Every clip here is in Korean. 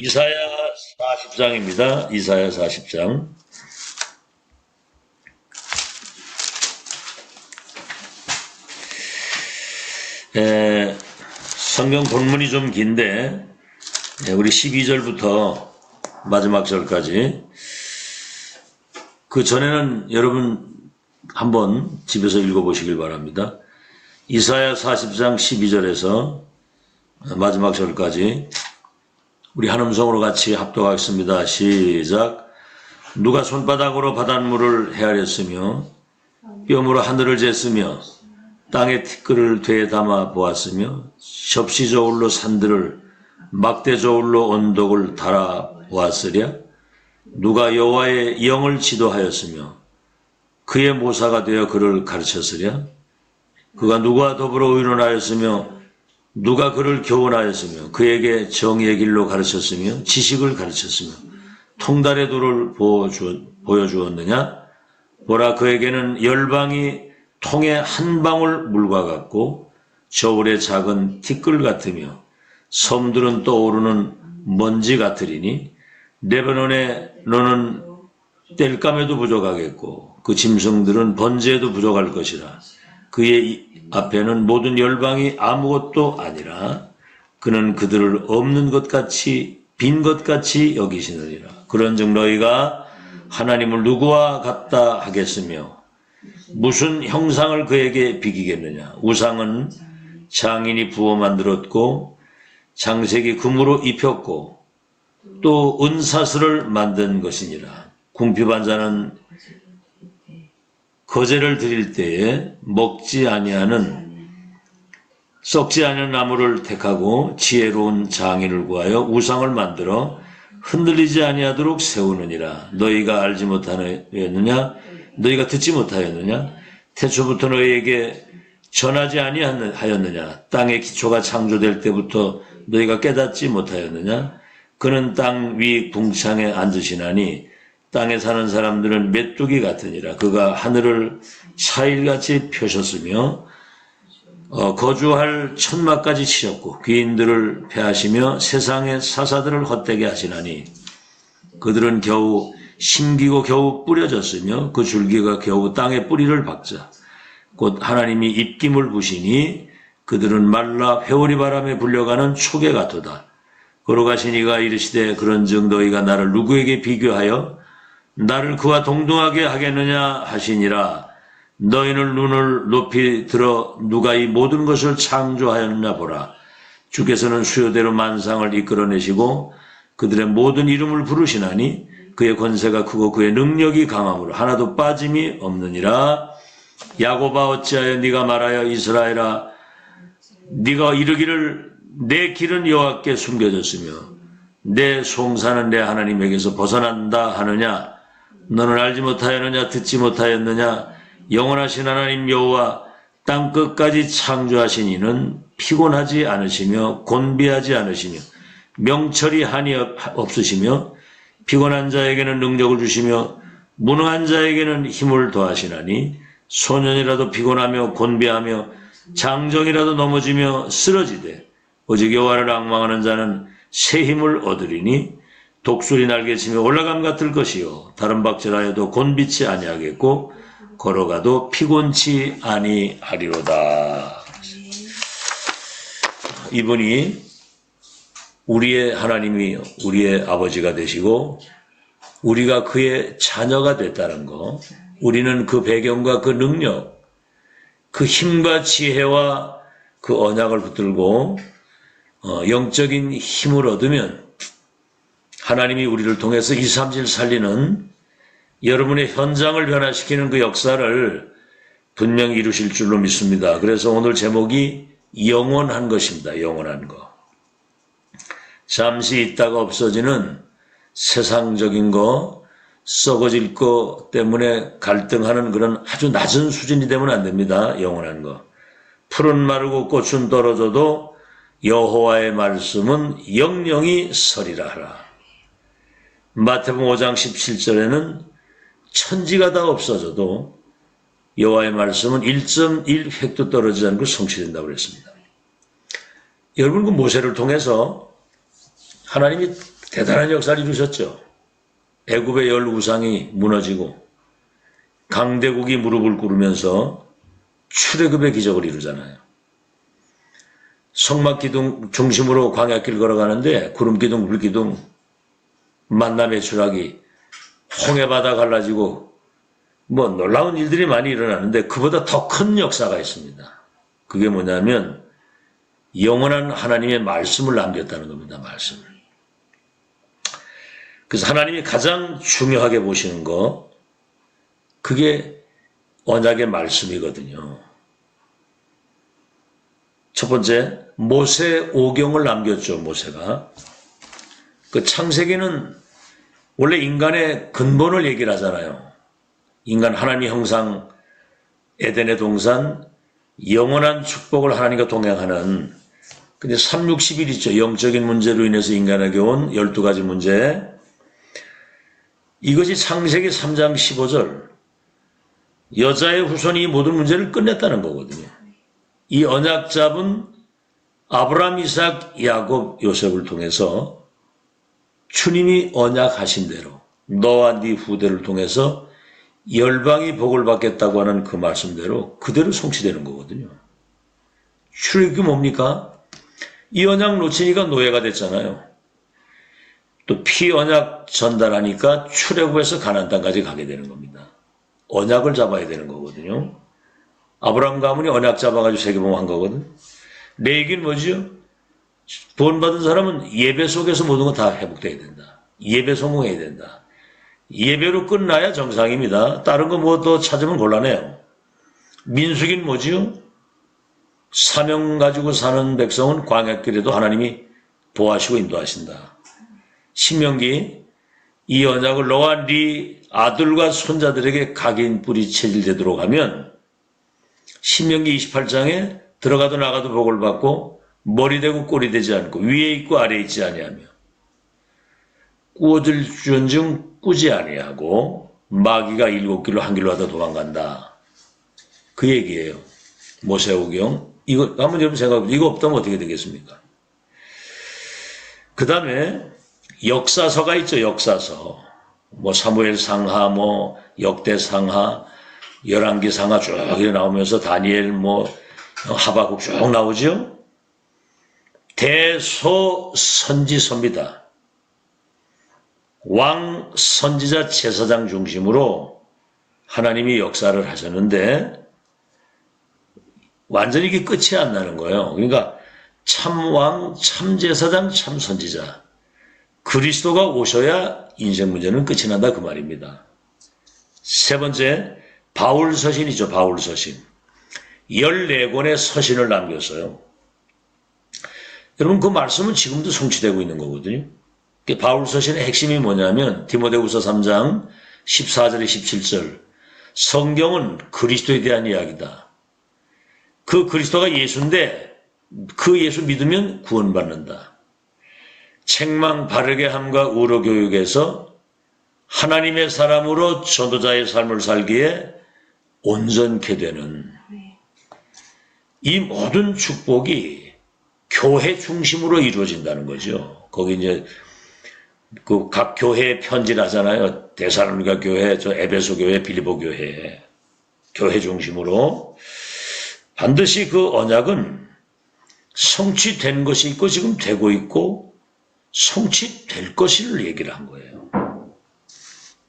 이사야 40장입니다. 이사야 40장. 성경 본문이 좀 긴데 우리 12절부터 마지막 절까지, 그 전에는 여러분 한번 집에서 읽어보시길 바랍니다. 이사야 40장 12절에서 마지막 절까지 우리 한 음성으로 같이 합독하겠습니다. 시작. 누가 손바닥으로 바닷물을 헤아렸으며 뼘으로 하늘을 쟀으며 땅의 티끌을 되에 담아 보았으며 접시 저울로 산들을 막대 저울로 언덕을 달아 보았으랴. 누가 여호와의 영을 지도하였으며 그의 모사가 되어 그를 가르쳤으랴. 그가 누구와 더불어 의논하였으며 누가 그를 교훈하였으며 그에게 정의의 길로 가르쳤으며 지식을 가르쳤으며 통달의 도를 보여주었느냐. 보라, 그에게는 열방이 통의 한 방울 물과 같고 저울의 작은 티끌 같으며 섬들은 떠오르는 먼지 같으리니, 레바논에 너는 땔감에도 부족하겠고 그 짐승들은 번제에도 부족할 것이라. 그의 앞에는 모든 열방이 아무것도 아니라 그는 그들을 없는 것 같이 빈 것 같이 여기시느니라. 그런즉 너희가 하나님을 누구와 같다 하겠으며 무슨 형상을 그에게 비기겠느냐. 우상은 장인이 부어 만들었고 장색이 금으로 입혔고 또 은사슬을 만든 것이니라. 궁핍한 거제를 드릴 때에 썩지 아니하는 나무를 택하고 지혜로운 장인을 구하여 우상을 만들어 흔들리지 아니하도록 세우느니라. 너희가 알지 못하였느냐? 너희가 듣지 못하였느냐? 태초부터 너희에게 전하지 아니하였느냐? 땅의 기초가 창조될 때부터 너희가 깨닫지 못하였느냐? 그는 땅 위 궁창에 앉으시나니 땅에 사는 사람들은 메뚜기 같으니라. 그가 하늘을 사일같이 펴셨으며 거주할 천막까지 치셨고 귀인들을 패하시며 세상의 사사들을 헛되게 하시나니, 그들은 겨우 심기고 겨우 뿌려졌으며 그 줄기가 겨우 땅에 뿌리를 박자 곧 하나님이 입김을 부시니 그들은 말라 회오리 바람에 불려가는 촉에 같도다. 걸어가신 이가 이르시되 그런즉 너희가 나를 누구에게 비교하여 나를 그와 동등하게 하겠느냐 하시니라. 너희는 눈을 높이 들어 누가 이 모든 것을 창조하였나 보라. 주께서는 수요대로 만상을 이끌어내시고 그들의 모든 이름을 부르시나니 그의 권세가 크고 그의 능력이 강함으로 하나도 빠짐이 없느니라. 야곱아, 어찌하여 네가 말하여 이스라엘아 네가 이르기를 내 길은 여호와께 숨겨졌으며 내 송사는 내 하나님에게서 벗어난다 하느냐. 너는 알지 못하였느냐? 듣지 못하였느냐? 영원하신 하나님 여호와 땅 끝까지 창조하신 이는 피곤하지 않으시며 곤비하지 않으시며 명철이 한이 없으시며 피곤한 자에게는 능력을 주시며 무능한 자에게는 힘을 더하시나니, 소년이라도 피곤하며 곤비하며 장정이라도 넘어지며 쓰러지되 오직 여호와를 앙망하는 자는 새 힘을 얻으리니, 독수리 날개치며 올라감 같을 것이요 다른 박질하여도 곤비치 아니하겠고 걸어가도 피곤치 아니하리로다. 이분이 우리의 하나님이 우리의 아버지가 되시고 우리가 그의 자녀가 됐다는 거, 우리는 그 배경과 그 능력, 그 힘과 지혜와 그 언약을 붙들고 영적인 힘을 얻으면 하나님이 우리를 통해서 237 살리는 여러분의 현장을 변화시키는 그 역사를 분명히 이루실 줄로 믿습니다. 그래서 오늘 제목이 영원한 것입니다. 영원한 거. 잠시 있다가 없어지는 세상적인 거, 썩어질 거 때문에 갈등하는 그런 아주 낮은 수준이 되면 안 됩니다. 영원한 거. 풀은 마르고 꽃은 떨어져도 여호와의 말씀은 영영이 서리라 하라. 마태복음 5장 17절에는 천지가 다 없어져도 여호와의 말씀은 1.1획도 떨어지지 않고 성취된다고 그랬습니다. 여러분, 그 모세를 통해서 하나님이 대단한 역사를 이루셨죠. 애굽의 열 우상이 무너지고 강대국이 무릎을 꿇으면서 출애굽의 기적을 이루잖아요. 성막기둥 중심으로 광야길 걸어가는데 구름기둥, 불기둥, 만남의 추락이 홍해바다 갈라지고 뭐 놀라운 일들이 많이 일어나는데 그보다 더 큰 역사가 있습니다. 그게 뭐냐면 영원한 하나님의 말씀을 남겼다는 겁니다. 말씀을. 그래서 하나님이 가장 중요하게 보시는 거 그게 언약의 말씀이거든요. 첫 번째 모세 오경을 남겼죠. 모세가. 그 창세기는 원래 인간의 근본을 얘기를 하잖아요. 인간 하나님 형상 에덴의 동산 영원한 축복을 하나님과 동행하는 근데 360일 있죠. 영적인 문제로 인해서 인간에게 온 12가지 문제. 이것이 창세기 3장 15절. 여자의 후손이 이 모든 문제를 끝냈다는 거거든요. 이 언약 잡은 아브라함, 이삭, 야곱, 요셉을 통해서 주님이 언약하신 대로 너와 네 후대를 통해서 열방이 복을 받겠다고 하는 그 말씀대로 그대로 성취되는 거거든요. 출애굽이 뭡니까? 이 언약 놓치니까 노예가 됐잖아요. 또 피 언약 전달하니까 출애굽에서 가나안 땅까지 가게 되는 겁니다. 언약을 잡아야 되는 거거든요. 아브라함 가문이 언약 잡아가지고 세계봉한 거거든. 내 얘기는 뭐죠? 구원받은 사람은 예배 속에서 모든 거 다 회복돼야 된다. 예배 성공해야 된다. 예배로 끝나야 정상입니다. 다른 거 뭐 더 찾으면 곤란해요. 민수기는 뭐지요? 사명 가지고 사는 백성은 광야길에도 하나님이 보호하시고 인도하신다. 신명기 이 언약을 너와 네 아들과 손자들에게 각인 뿌리 체질되도록 하면 신명기 28장에 들어가도 나가도 복을 받고 머리 되고 꼬리 되지 않고 위에 있고 아래에 있지 아니하며 꾸어질 줄은즉 꾸지 아니하고 마귀가 7길로 한 길로 하다 도망간다. 그 얘기예요. 모세오경. 이거 한번 여러분 생각해보세요. 이거 없다면 어떻게 되겠습니까? 그 다음에 역사서가 있죠. 역사서. 뭐 사무엘 상하, 뭐 역대 상하, 열왕기 상하 쭉 나오면서 다니엘, 뭐 하박국 쭉 나오죠. 대소선지서입니다. 왕, 선지자, 제사장 중심으로 하나님이 역사를 하셨는데 완전히 이게 끝이 안 나는 거예요. 그러니까 참왕, 참제사장, 참선지자 그리스도가 오셔야 인생 문제는 끝이 난다 그 말입니다. 세 번째 바울서신이죠. 바울서신 14권의 서신을 남겼어요. 여러분 그 말씀은 지금도 성취되고 있는 거거든요. 바울서신의 핵심이 뭐냐면 디모데후서 3장 14절에 17절 성경은 그리스도에 대한 이야기다. 그 그리스도가 예수인데 그 예수 믿으면 구원받는다. 책망 바르게 함과 의로 교육에서 하나님의 사람으로 전도자의 삶을 살기에 온전케 되는 이 모든 축복이 교회 중심으로 이루어진다는 거죠. 거기 이제 그 각 교회에 편지를 하잖아요. 데살로니가 교회, 저 에베소 교회, 빌립보 교회, 교회 중심으로 반드시 그 언약은 성취된 것이 있고 지금 되고 있고 성취될 것을 얘기를 한 거예요.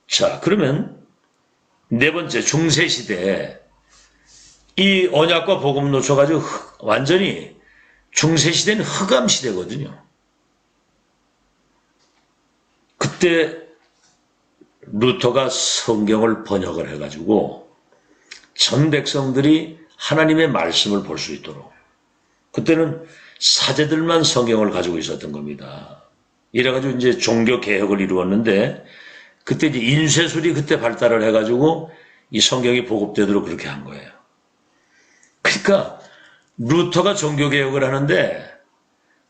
자, 그러면 네 번째 중세시대에 이 언약과 복음 놓쳐가지고 완전히 중세시대는 흑암시대거든요. 그때 루터가 성경을 번역을 해가지고 전 백성들이 하나님의 말씀을 볼 수 있도록 그때는 사제들만 성경을 가지고 있었던 겁니다. 이래가지고 이제 종교 개혁을 이루었는데 그때 이제 인쇄술이 그때 발달을 해가지고 이 성경이 보급되도록 그렇게 한 거예요. 그러니까 루터가 종교 개혁을 하는데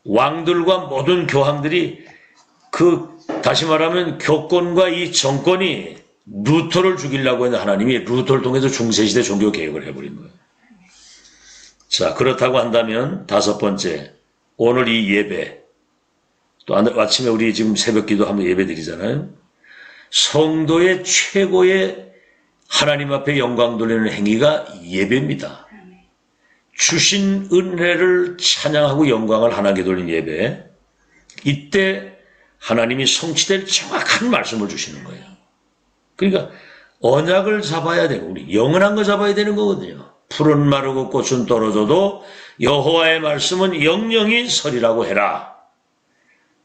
왕들과 모든 교황들이 다시 말하면 교권과 이 정권이 루터를 죽이려고 했는데 하나님이 루터를 통해서 중세시대 종교 개혁을 해버린 거예요. 자, 그렇다고 한다면 다섯 번째, 오늘 이 예배, 또 아침에 우리 지금 새벽 기도 한번 예배 드리잖아요. 성도의 최고의 하나님 앞에 영광 돌리는 행위가 예배입니다. 주신 은혜를 찬양하고 영광을 하나님께 돌린 예배. 이때 하나님이 성취될 정확한 말씀을 주시는 거예요. 그러니까 언약을 잡아야 되고 우리 영원한 거 잡아야 되는 거거든요. 풀은 마르고 꽃은 떨어져도 여호와의 말씀은 영영이 서리라고 해라.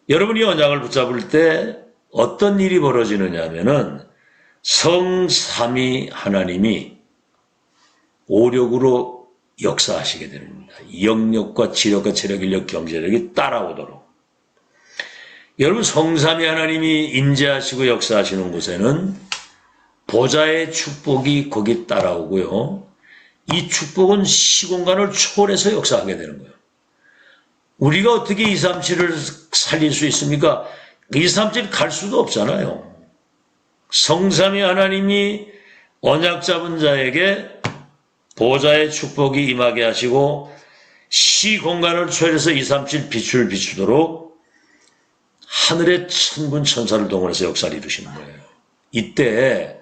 여러분이 언약을 붙잡을 때 어떤 일이 벌어지느냐 하면은 성삼위 하나님이 오력으로 역사하시게 되는 겁니다. 영력과 지력과 체력, 인력, 경제력이 따라오도록. 여러분 성삼위 하나님이 임재하시고 역사하시는 곳에는 보좌의 축복이 거기 따라오고요. 이 축복은 시공간을 초월해서 역사하게 되는 거예요. 우리가 어떻게 237을 살릴 수 있습니까? 237 갈 수도 없잖아요. 성삼위 하나님이 언약 잡은 자에게 보좌의 축복이 임하게 하시고 시공간을 초월해서 237 빛을 비추도록 하늘의 천군 천사를 동원해서 역사를 이루시는 거예요. 이때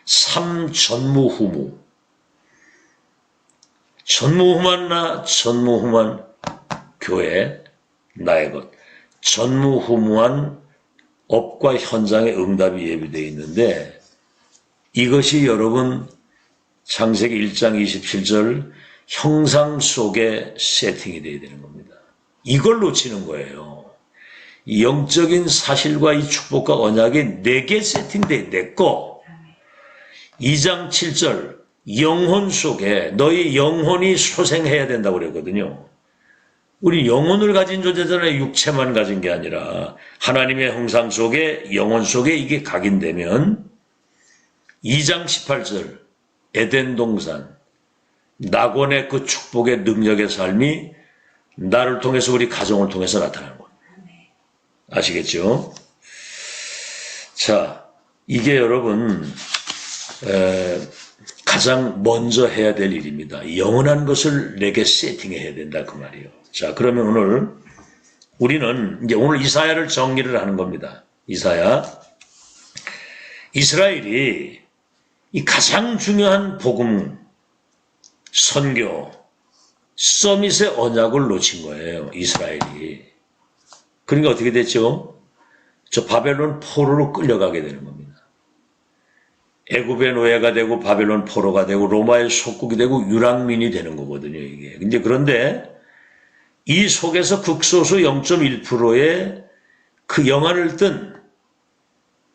삼전무후무, 전무후무한 전무후무한 교회 나의 것, 전무후무한 업과 현장의 응답이 예비되어 있는데 이것이 여러분 창세기 1장 27절 형상 속에 세팅이 되어야 되는 겁니다. 이걸 놓치는 거예요. 이 영적인 사실과 이 축복과 언약이 내게 세팅돼 내 거. 2장 7절 영혼 속에 너희 영혼이 소생해야 된다고 그랬거든요. 우리 영혼을 가진 존재잖아요. 육체만 가진 게 아니라 하나님의 형상 속에 영혼 속에 이게 각인되면 2장 18절 에덴 동산 낙원의 그 축복의 능력의 삶이 나를 통해서 우리 가정을 통해서 나타나는 거예요. 아시겠죠? 자, 이게 여러분 가장 먼저 해야 될 일입니다. 영원한 것을 내게 세팅해야 된다 그 말이에요. 자, 그러면 오늘 우리는 이제 오늘 이사야를 정리를 하는 겁니다. 이스라엘이 이 가장 중요한 복음, 선교, 서밋의 언약을 놓친 거예요. 이스라엘이. 그러니까 어떻게 됐죠? 저 바벨론 포로로 끌려가게 되는 겁니다. 애굽의 노예가 되고 바벨론 포로가 되고 로마의 속국이 되고 유랑민이 되는 거거든요. 이게. 그런데 이 속에서 극소수 0.1%의 그 영안을 뜬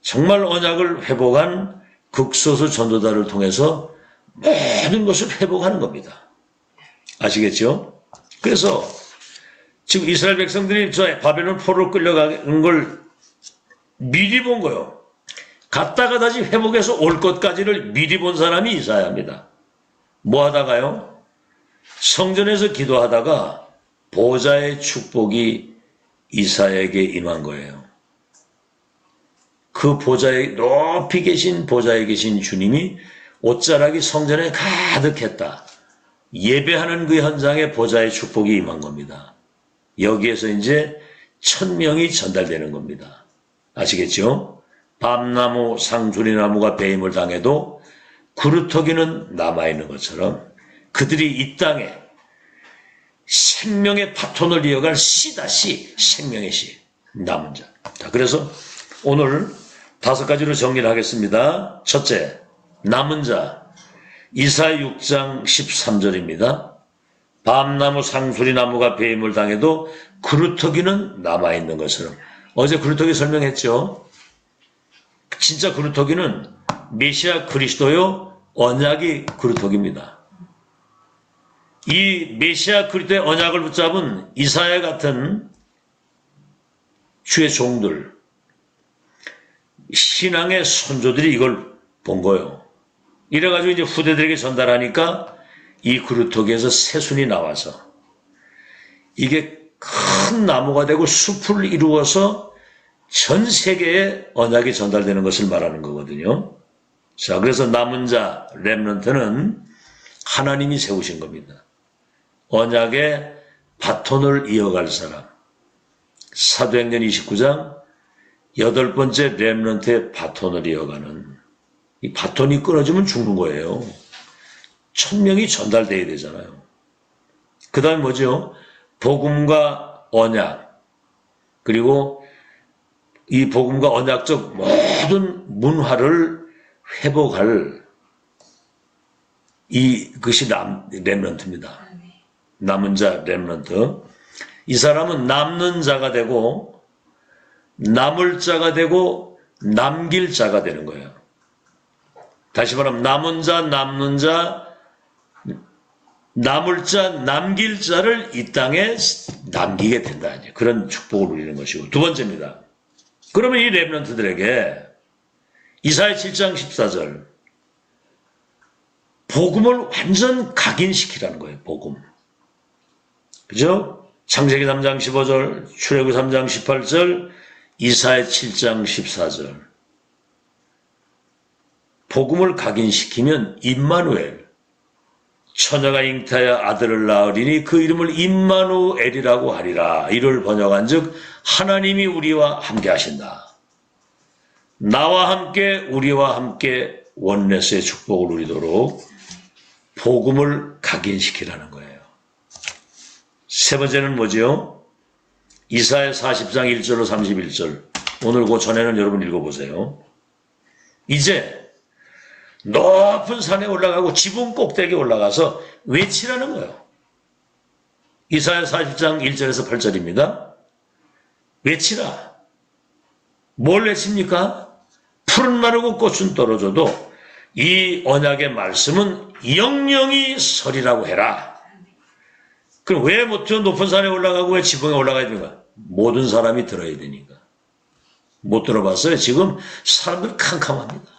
정말 언약을 회복한 극소수 전도자를 통해서 모든 것을 회복하는 겁니다. 아시겠죠? 그래서 지금 이스라엘 백성들이 저 바벨론 포로로 끌려가는 걸 미리 본 거예요. 갔다가 다시 회복해서 올 것까지를 미리 본 사람이 이사야입니다. 뭐 하다가요? 성전에서 기도하다가 보좌의 축복이 이사야에게 임한 거예요. 그 보좌에 높이 계신 보좌에 계신 주님이 옷자락이 성전에 가득했다. 예배하는 그 현장에 보좌의 축복이 임한 겁니다. 여기에서 이제 1000명이 전달되는 겁니다. 아시겠죠? 밤나무, 상수리나무가 배임을 당해도 구루터기는 남아있는 것처럼 그들이 이 땅에 생명의 바톤을 이어갈 씨다, 씨. 생명의 씨. 남은 자. 자, 그래서 오늘 5가지로 정리를 하겠습니다. 첫째, 남은 자. 이사야 6장 13절입니다. 밤나무, 상수리나무가 배임을 당해도 구루터기는 남아있는 것처럼. 어제 구루터기 설명했죠? 진짜 구루터기는 메시아 그리스도요, 언약이 구루터기입니다. 이 메시아 그리스도의 언약을 붙잡은 이사야 같은 주의 종들, 신앙의 선조들이 이걸 본 거예요. 이래가지고 이제 후대들에게 전달하니까 이 구루터기에서 새순이 나와서 이게 큰 나무가 되고 숲을 이루어서 전 세계에 언약이 전달되는 것을 말하는 거거든요. 자, 그래서 남은 자, 렘넌트는 하나님이 세우신 겁니다. 언약의 바톤을 이어갈 사람. 사도행전 29장 8번째 렘넌트의 바톤을 이어가는, 이 바톤이 끊어지면 죽는 거예요. 1000명이 전달돼야 되잖아요. 그 다음에 뭐죠? 복음과 언약, 그리고 이 복음과 언약적 모든 문화를 회복할 그것이 렘넌트입니다. 남은 자 렘넌트. 이 사람은 남는 자가 되고 남을 자가 되고 남길 자가 되는 거예요. 다시 말하면 남은 자, 남는 자, 남을 자, 남길 자를 이 땅에 남기게 된다. 그런 축복을 누리는 것이고. 두 번째입니다. 그러면 이 렘넌트들에게 이사야 7장 14절 복음을 완전 각인시키라는 거예요. 복음. 그죠? 창세기 3장 15절, 출애굽 3장 18절, 이사야 7장 14절. 복음을 각인시키면 임마누엘, 처녀가 잉태하여 아들을 낳으리니 그 이름을 임마누엘이라고 하리라. 이를 번역한 즉 하나님이 우리와 함께 하신다. 나와 함께 우리와 함께 원네스의 축복을 누리도록 복음을 각인시키라는 거예요. 세 번째는 뭐지요? 이사야 40장 1절로 31절. 오늘 그 전에는 여러분 읽어보세요. 이제 높은 산에 올라가고 지붕 꼭대기에 올라가서 외치라는 거예요. 이사야 40장 1절에서 8절입니다. 외치라. 뭘 외칩니까? 푸른 마르고 꽃은 떨어져도 이 언약의 말씀은 영영이 서리라고 해라. 그럼 왜 못해요? 높은 산에 올라가고 왜 지붕에 올라가야 되는가? 모든 사람이 들어야 되니까. 못 들어봤어요? 지금 사람들 캄캄합니다.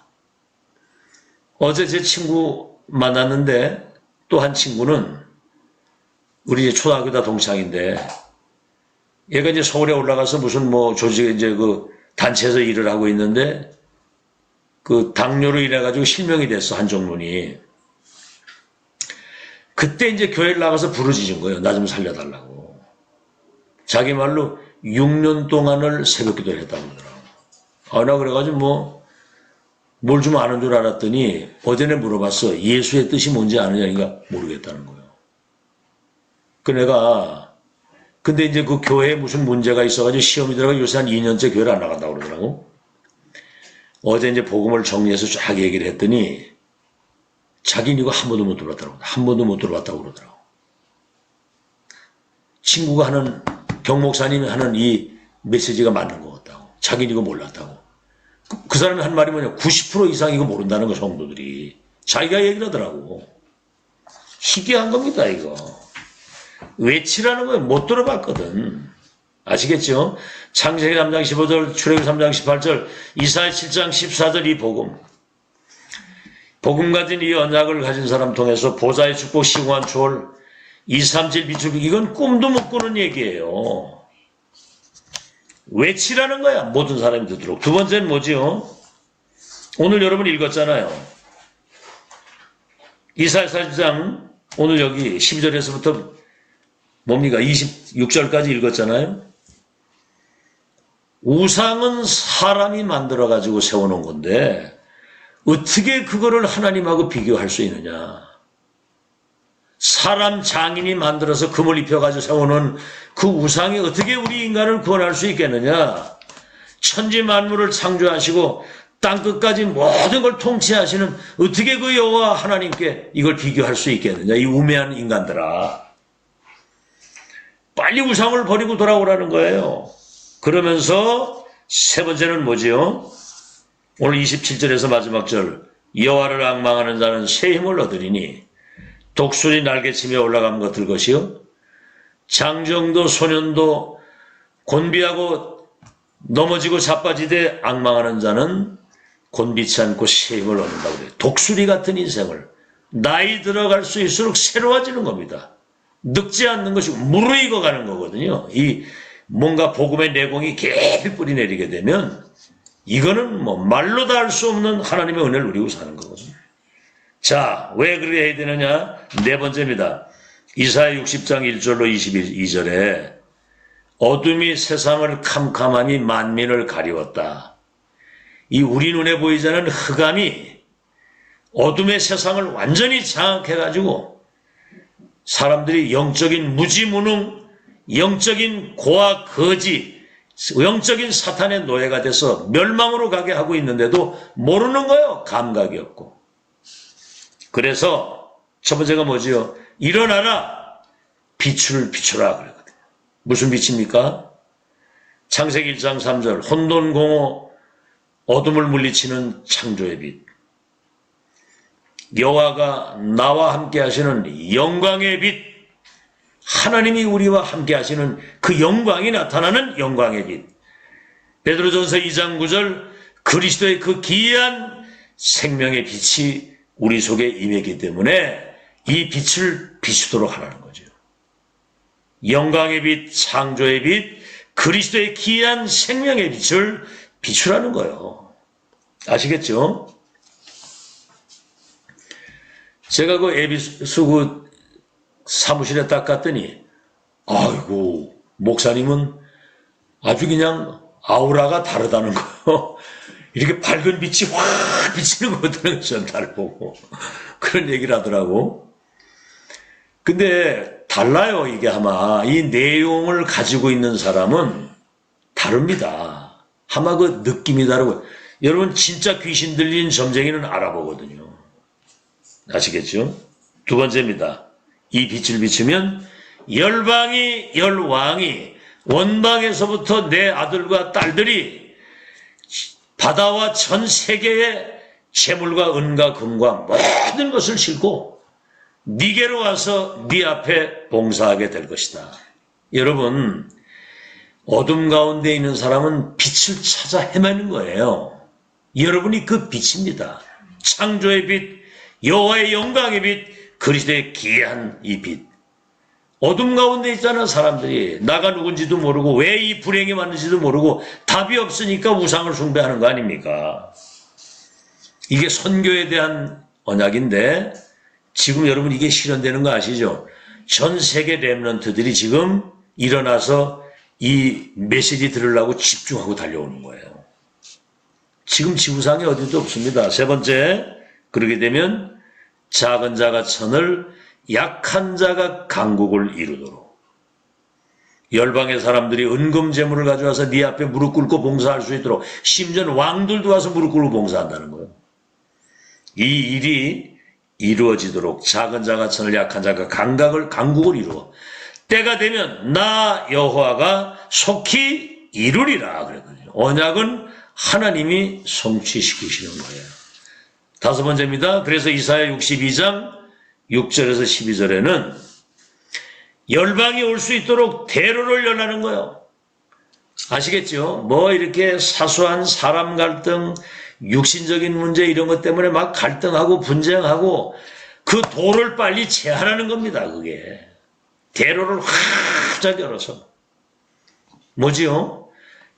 어제 제 친구 만났는데 또 한 친구는 우리 초등학교 다 동창인데 얘가 이제 서울에 올라가서 무슨 뭐 조직 이제 그 단체에서 일을 하고 있는데 그 당뇨로 인해가지고 실명이 됐어, 한종문이. 그때 이제 교회를 나가서 부르짖은 거예요. 나 좀 살려달라고. 자기 말로 6년 동안을 새벽 기도를 했다고 그러더라고. 나 그래가지고 뭘 좀 아는 줄 알았더니 어제는 물어봤어. 예수의 뜻이 뭔지 아느냐니까 모르겠다는 거예요. 그 내가 근데 이제 그 교회에 무슨 문제가 있어가지고 시험이 들어가 요새 한 2년째 교회를 안 나간다고 그러더라고. 어제 이제 복음을 정리해서 쫙 얘기를 했더니 자기는 이거 한 번도 못 들어봤다고. 한 번도 못 들어봤다고 그러더라고. 친구가 하는 경목사님이 하는 이 메시지가 맞는 것 같다고. 자기는 이거 몰랐다고. 그 사람이 한 말이 뭐냐. 90% 이상 이거 모른다는 거, 성도들이. 자기가 얘기를 하더라고. 희귀한 겁니다, 이거. 외치라는 거예요. 못 들어봤거든. 아시겠죠? 창세기 3장 15절, 출애굽 3장 18절, 이사야 7장 14절 이 복음. 복음 가진 이 언약을 가진 사람 통해서 보좌의 축복, 시공한 초월, 237 비추기, 이건 꿈도 못 꾸는 얘기예요. 외치라는 거야. 모든 사람이 듣도록. 두 번째는 뭐지요? 오늘 여러분 읽었잖아요. 이사야 40장, 오늘 여기 12절에서부터 뭡니까? 26절까지 읽었잖아요. 우상은 사람이 만들어가지고 세워놓은 건데 어떻게 그거를 하나님하고 비교할 수 있느냐. 사람 장인이 만들어서 금을 입혀가지고 세워놓은 그 우상이 어떻게 우리 인간을 구원할 수 있겠느냐. 천지 만물을 창조하시고 땅끝까지 모든 걸 통치하시는 어떻게 그 여호와 하나님께 이걸 비교할 수 있겠느냐. 이 우매한 인간들아. 빨리 우상을 버리고 돌아오라는 거예요. 그러면서 세 번째는 뭐지요? 오늘 27절에서 마지막 절. 여호와를 앙망하는 자는 새 힘을 얻으리니 독수리 날개치며 올라간 것들 것이요. 장정도 소년도 곤비하고 넘어지고 자빠지되 앙망하는 자는 곤비치 않고 새 힘을 얻는다고 그래요. 독수리 같은 인생을 나이 들어갈 수 있을수록 새로워지는 겁니다. 늙지 않는 것이고 무르익어 가는 거거든요. 이 뭔가 복음의 내공이 깊이 뿌리내리게 되면 이거는 뭐 말로 다 할 수 없는 하나님의 은혜를 누리고 사는 거거든요. 자, 왜 그렇게 해야 되느냐? 네 번째입니다. 이사야 60장 1절로 22절에 어둠이 세상을 캄캄하니 만민을 가리웠다. 이 우리 눈에 보이지 않는 흑암이 어둠의 세상을 완전히 장악해가지고 사람들이 영적인 무지무능, 영적인 고와 거지, 영적인 사탄의 노예가 돼서 멸망으로 가게 하고 있는데도 모르는 거예요. 감각이 없고. 그래서 첫 번째가 뭐지요? 일어나라, 빛을 비추라 그랬거든요. 무슨 빛입니까? 창세기 1장 3절 혼돈공허 어둠을 물리치는 창조의 빛. 여호와가 나와 함께 하시는 영광의 빛. 하나님이 우리와 함께 하시는 그 영광이 나타나는 영광의 빛. 베드로전서 2장 9절 그리스도의 그 기이한 생명의 빛이 우리 속에 임했기 때문에 이 빛을 비추도록 하라는 거죠. 영광의 빛, 창조의 빛, 그리스도의 기이한 생명의 빛을 비추라는 거예요. 아시겠죠? 제가 그 에비수 그 사무실에 딱 갔더니 아이고 목사님은 아주 그냥 아우라가 다르다는 거예요. 이렇게 밝은 빛이 확 비치는 거거든요. 전달을 보고 그런 얘기를 하더라고. 근데 달라요. 이게 아마 이 내용을 가지고 있는 사람은 다릅니다. 아마 그 느낌이 다르고 여러분 진짜 귀신 들린 점쟁이는 알아보거든요. 아시겠죠? 두 번째입니다. 이 빛을 비추면 열방이 열왕이 원방에서부터 내 아들과 딸들이 바다와 전 세계의 재물과 은과 금과 모든 것을 싣고 네게로 와서 네 앞에 봉사하게 될 것이다. 여러분 어둠 가운데 있는 사람은 빛을 찾아 헤매는 거예요. 여러분이 그 빛입니다. 창조의 빛, 여호와의 영광의 빛, 그리스도의 기이한 이 빛. 어둠 가운데 있잖아 사람들이. 나가 누군지도 모르고 왜 이 불행이 왔는지도 모르고 답이 없으니까 우상을 숭배하는 거 아닙니까? 이게 선교에 대한 언약인데 지금 여러분 이게 실현되는 거 아시죠? 전 세계 렘넌트들이 지금 일어나서 이 메시지 들으려고 집중하고 달려오는 거예요. 지금 지구상에 어디도 없습니다. 세 번째, 그러게 되면 작은 자가 천을 약한 자가 강국을 이루도록. 열방의 사람들이 은금 재물을 가져와서 네 앞에 무릎 꿇고 봉사할 수 있도록 심지어 왕들도 와서 무릎 꿇고 봉사한다는 거예요. 이 일이 이루어지도록 작은 자가 천을 약한 자가 강국을 이루어 때가 되면 나 여호와가 속히 이루리라 그랬거든요. 언약은 하나님이 성취시키시는 거예요. 다섯 번째입니다. 그래서 이사야 62장 6절에서 12절에는 열방이 올 수 있도록 대로를 열라는 거예요. 아시겠죠? 뭐 이렇게 사소한 사람 갈등, 육신적인 문제 이런 것 때문에 막 갈등하고 분쟁하고 그 도를 빨리 제하라는 겁니다. 그게. 대로를 활짝 열어서. 뭐지요?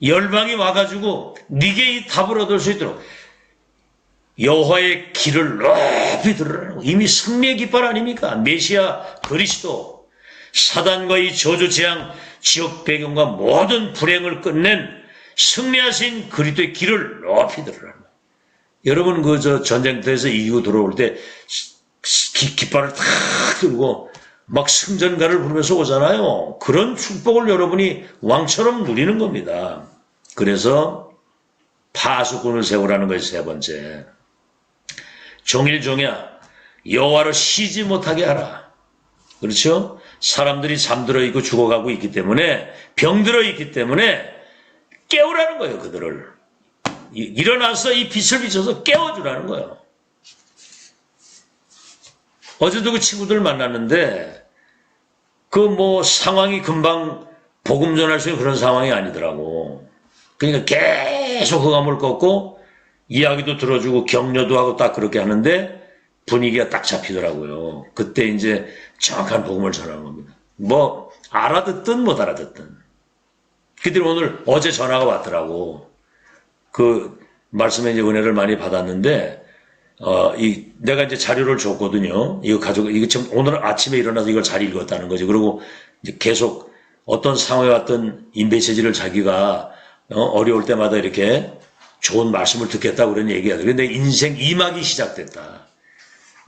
열방이 와가지고 네게 이 답을 얻을 수 있도록 여호와의 길을 높이 들으라고. 이미 승리의 깃발 아닙니까? 메시아 그리스도 사단과 이 저주 재앙 지역 배경과 모든 불행을 끝낸 승리하신 그리스도의 길을 높이 들으라고. 여러분 그 저 전쟁터에서 이기고 들어올 때 깃발을 탁 들고 막 승전가를 부르면서 오잖아요. 그런 축복을 여러분이 왕처럼 누리는 겁니다. 그래서 파수꾼을 세우라는 것이 세 번째. 종일종야 여호와를 쉬지 못하게 하라. 그렇죠? 사람들이 잠들어 있고 죽어가고 있기 때문에 병들어 있기 때문에 깨우라는 거예요. 그들을. 일어나서 이 빛을 비춰서 깨워주라는 거예요. 어제도 그 친구들 만났는데 그 뭐 상황이 금방 복음 전할 수 있는 그런 상황이 아니더라고. 그러니까 계속 흑암을 꺾고 이야기도 들어주고 격려도 하고 딱 그렇게 하는데 분위기가 딱 잡히더라고요. 그때 이제 정확한 복음을 전하는 겁니다. 뭐 알아듣든 못 알아듣든. 그들이 어제 전화가 왔더라고. 그 말씀에 이제 은혜를 많이 받았는데 내가 이제 자료를 줬거든요. 이거 지금 오늘 아침에 일어나서 이걸 잘 읽었다는 거죠. 그리고 이제 계속 어떤 상황에 왔던 이 메시지를 자기가 어려울 때마다 이렇게 좋은 말씀을 듣겠다고 그런 얘기하더라고요. 근데 인생 2막이 시작됐다.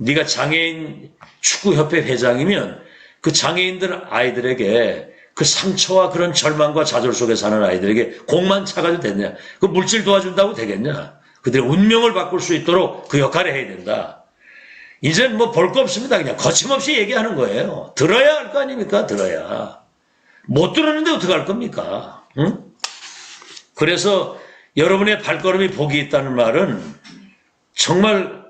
네가 장애인 축구협회 회장이면 그 장애인들 아이들에게 그 상처와 그런 절망과 좌절 속에 사는 아이들에게 공만 차가도 되냐? 그 물질 도와준다고 되겠냐? 그들의 운명을 바꿀 수 있도록 그 역할을 해야 된다. 이제는 뭐 볼 거 없습니다. 그냥 거침없이 얘기하는 거예요. 들어야 할 거 아닙니까? 들어야. 못 들었는데 어떡할 겁니까? 응? 그래서 여러분의 발걸음이 복이 있다는 말은 정말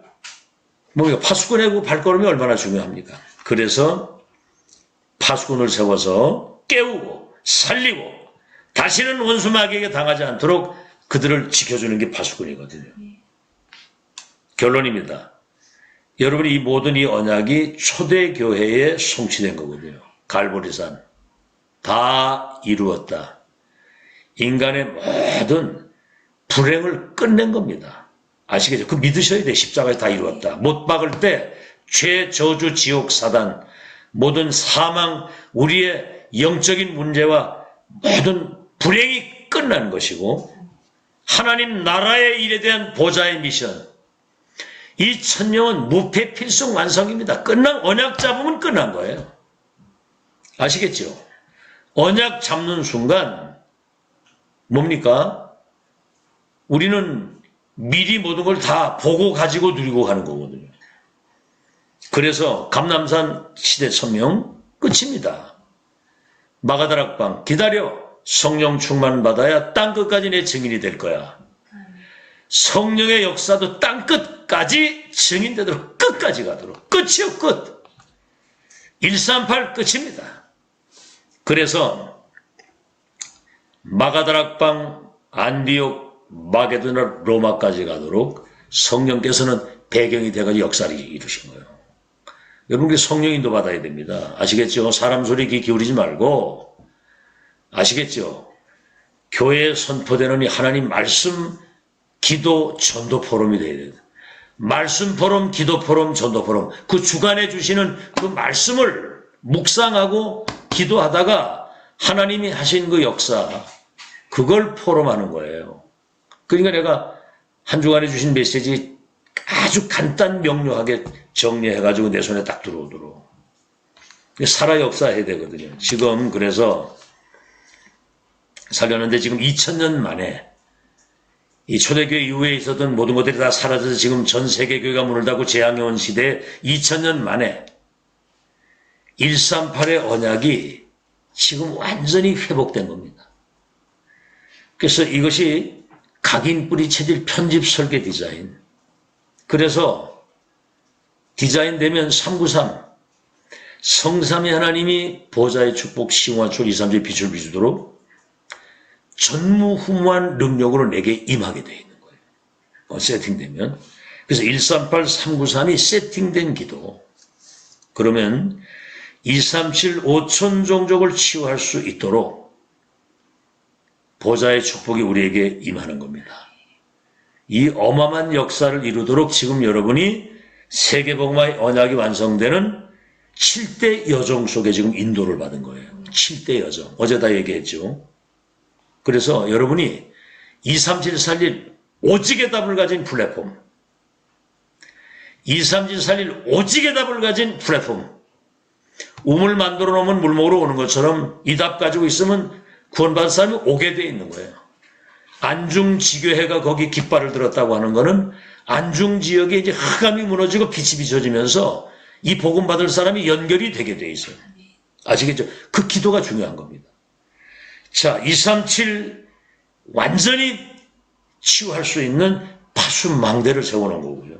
파수꾼의 그 발걸음이 얼마나 중요합니까? 그래서 파수꾼을 세워서 깨우고 살리고 다시는 원수 마귀에게 당하지 않도록 그들을 지켜주는 게 파수꾼이거든요. 결론입니다. 여러분이 이 모든 이 언약이 초대교회에 성취된 거거든요. 갈보리산 다 이루었다. 인간의 모든 불행을 끝낸 겁니다. 아시겠죠? 그 믿으셔야 돼. 십자가에 다 이루었다. 못 박을 때 죄, 저주, 지옥, 사단, 모든 사망, 우리의 영적인 문제와 모든 불행이 끝난 것이고 하나님 나라의 일에 대한 보좌의 미션, 이 천명은 무패 필승 완성입니다. 언약 잡으면 끝난 거예요. 아시겠죠? 언약 잡는 순간 뭡니까? 우리는 미리 모든 걸 다 보고 가지고 누리고 가는 거거든요. 그래서 감람산 시대 천명 끝입니다. 마가다락방 기다려. 성령 충만 받아야 땅 끝까지 내 증인이 될 거야. 성령의 역사도 땅 끝까지 증인되도록 끝까지 가도록. 끝이요 끝. 138 끝입니다. 그래서 마가다락방, 안디옥, 마게도나, 로마까지 가도록 성령께서는 배경이 돼가지고 역사를 이루신 거예요. 여러분, 성령인도 받아야 됩니다. 아시겠죠? 사람 소리 귀 기울이지 말고, 아시겠죠? 교회에 선포되는 이 하나님 말씀, 기도, 전도 포럼이 돼야 돼요. 말씀 포럼, 기도 포럼, 전도 포럼. 그 주관해 주시는 그 말씀을 묵상하고 기도하다가 하나님이 하신 그 역사, 그걸 포럼하는 거예요. 그러니까 내가 한 주간에 주신 메시지 아주 간단 명료하게 정리해가지고 내 손에 딱 들어오도록. 살아 역사해야 되거든요. 지금 그래서 살렸는데 지금 2000년 만에 이 초대교회 이후에 있었던 모든 것들이 다 사라져서 지금 전 세계 교회가 문을 닫고 재앙이 온 시대에 2000년 만에 138의 언약이 지금 완전히 회복된 겁니다. 그래서 이것이 각인 뿌리 체질 편집 설계 디자인. 그래서 디자인 되면 393 성삼위 하나님이 보좌의 축복 시공화출 2, 3주의 빛을 비추도록 전무후무한 능력으로 내게 임하게 되어 있는 거예요. 세팅되면. 그래서 138, 393이 세팅된 기도. 그러면 237, 5천 종족을 치유할 수 있도록 보좌의 축복이 우리에게 임하는 겁니다. 이 어마어마한 역사를 이루도록 지금 여러분이 세계복음화의 언약이 완성되는 7대 여정 속에 지금 인도를 받은 거예요. 7대 여정. 어제 다 얘기했죠. 그래서 여러분이 23741 오직의 답을 가진 플랫폼, 23741 오직의 답을 가진 플랫폼, 우물 만들어 놓으면 물목으로 오는 것처럼 이 답 가지고 있으면 구원받을 사람이 오게 돼 있는 거예요. 안중지교회가 거기 깃발을 들었다고 하는 거는 안중지역에 이제 흑암이 무너지고 빛이 비춰지면서 이 복음 받을 사람이 연결이 되게 돼 있어요. 아시겠죠? 그 기도가 중요한 겁니다. 자, 237 완전히 치유할 수 있는 파수망대를 세워놓은 거고요.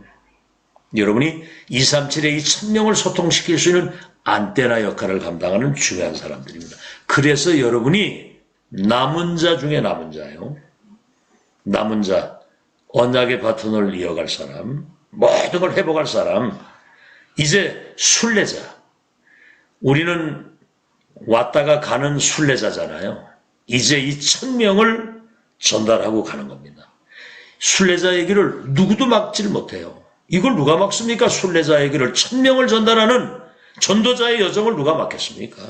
여러분이 237의 이 천명을 소통시킬 수 있는 안테나 역할을 감당하는 중요한 사람들입니다. 그래서 여러분이 남은 자 중에 남은 자예요. 남은 자, 언약의 바톤을 이어갈 사람, 모든 걸 회복할 사람, 이제 순례자. 우리는 왔다가 가는 순례자잖아요. 이제 이 천명을 전달하고 가는 겁니다. 순례자 얘기를 누구도 막지를 못해요. 이걸 누가 막습니까? 순례자 얘기를, 천명을 전달하는 전도자의 여정을 누가 막겠습니까?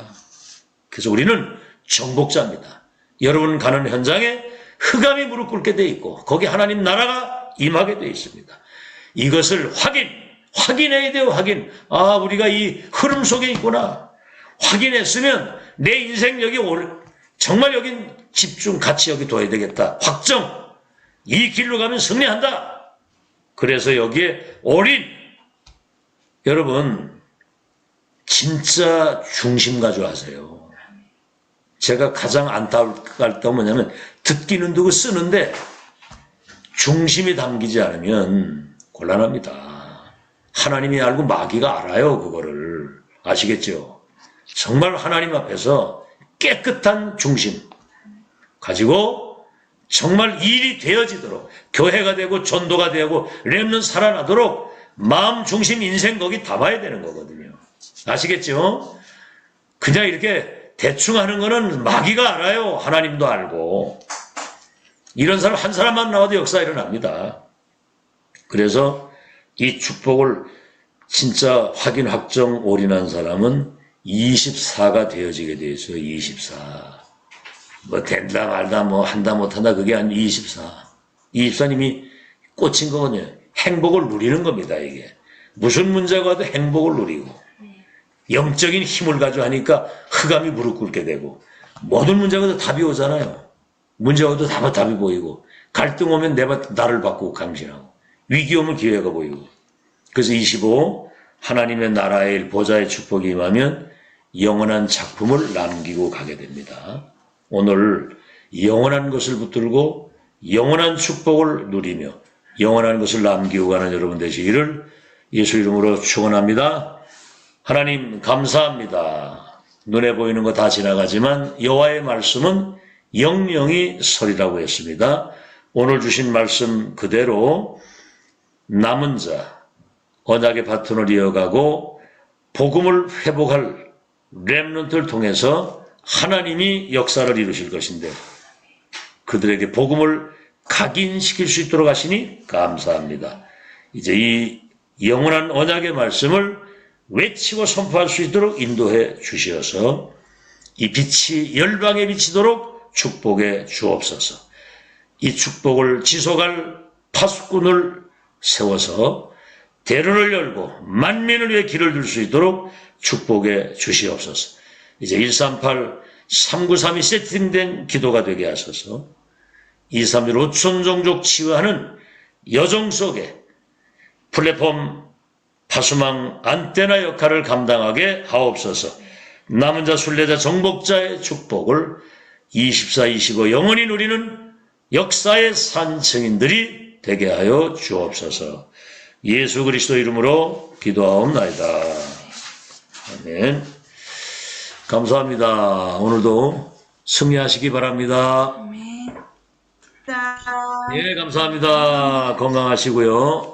그래서 우리는 정복자입니다. 여러분 가는 현장에 흑암이 무릎 꿇게 돼 있고 거기 하나님 나라가 임하게 돼 있습니다. 이것을 확인해야 돼요. 확인. 아, 우리가 이 흐름 속에 있구나. 확인했으면 내 인생 여기 정말 여긴 집중 같이 여기 둬야 되겠다. 확정. 이 길로 가면 승리한다. 그래서 여기에 올인. 여러분 진짜 중심 가져가세요. 제가 가장 안타까울 때 뭐냐면 듣기는 두고 쓰는데 중심이 담기지 않으면 곤란합니다. 하나님이 알고 마귀가 알아요. 그거를 아시겠죠? 정말 하나님 앞에서 깨끗한 중심 가지고 정말 일이 되어지도록 교회가 되고 전도가 되고 렘넌트 살아나도록 마음 중심 인생 거기 담아야 되는 거거든요. 아시겠죠? 그냥 이렇게 대충 하는 거는 마귀가 알아요. 하나님도 알고. 이런 사람 한 사람만 나와도 역사 일어납니다. 그래서 이 축복을 진짜 확인 확정 올인한 사람은 24가 되어지게 되어 있어요. 24. 뭐 된다 말다 뭐 한다 못한다 그게 아니고 24. 24님이 꽂힌 거거든요. 행복을 누리는 겁니다. 이게. 무슨 문제가 와도 행복을 누리고 영적인 힘을 가지고 하니까 흑암이 무릎 꿇게 되고 모든 문제가 다 답이 오잖아요. 문제가 와도 다 답이 보이고 갈등 오면 나를 바꾸고 강신하고 위기 오면 기회가 보이고 그래서 25 하나님의 나라의 일 보좌의 축복이 임하면 영원한 작품을 남기고 가게 됩니다. 오늘 영원한 것을 붙들고 영원한 축복을 누리며 영원한 것을 남기고 가는 여러분 되시기를 예수 이름으로 축원합니다. 하나님 감사합니다. 눈에 보이는 거 다 지나가지만 여호와의 말씀은 영영이 설이라고 했습니다. 오늘 주신 말씀 그대로 남은 자 언약의 바톤을 이어가고 복음을 회복할 렘넌트를 통해서 하나님이 역사를 이루실 것인데 그들에게 복음을 각인시킬 수 있도록 하시니 감사합니다. 이제 이 영원한 언약의 말씀을 외치고 선포할 수 있도록 인도해 주시어서 이 빛이 열방에 비치도록 축복해 주옵소서. 이 축복을 지속할 파수꾼을 세워서 대로를 열고 만민을 위해 길을 줄 수 있도록 축복해 주시옵소서. 이제 138, 393이 세팅된 기도가 되게 하소서. 231 5천 종족 치유하는 여정 속에 플랫폼 파수망 안테나 역할을 감당하게 하옵소서. 남은 자 순례자 정복자의 축복을 24, 25 영원히 누리는 역사의 산증인들이 되게 하여 주옵소서. 예수 그리스도 이름으로 기도하옵나이다. 아멘. 감사합니다. 오늘도 승리하시기 바랍니다. 아멘. 예, 감사합니다. 건강하시고요.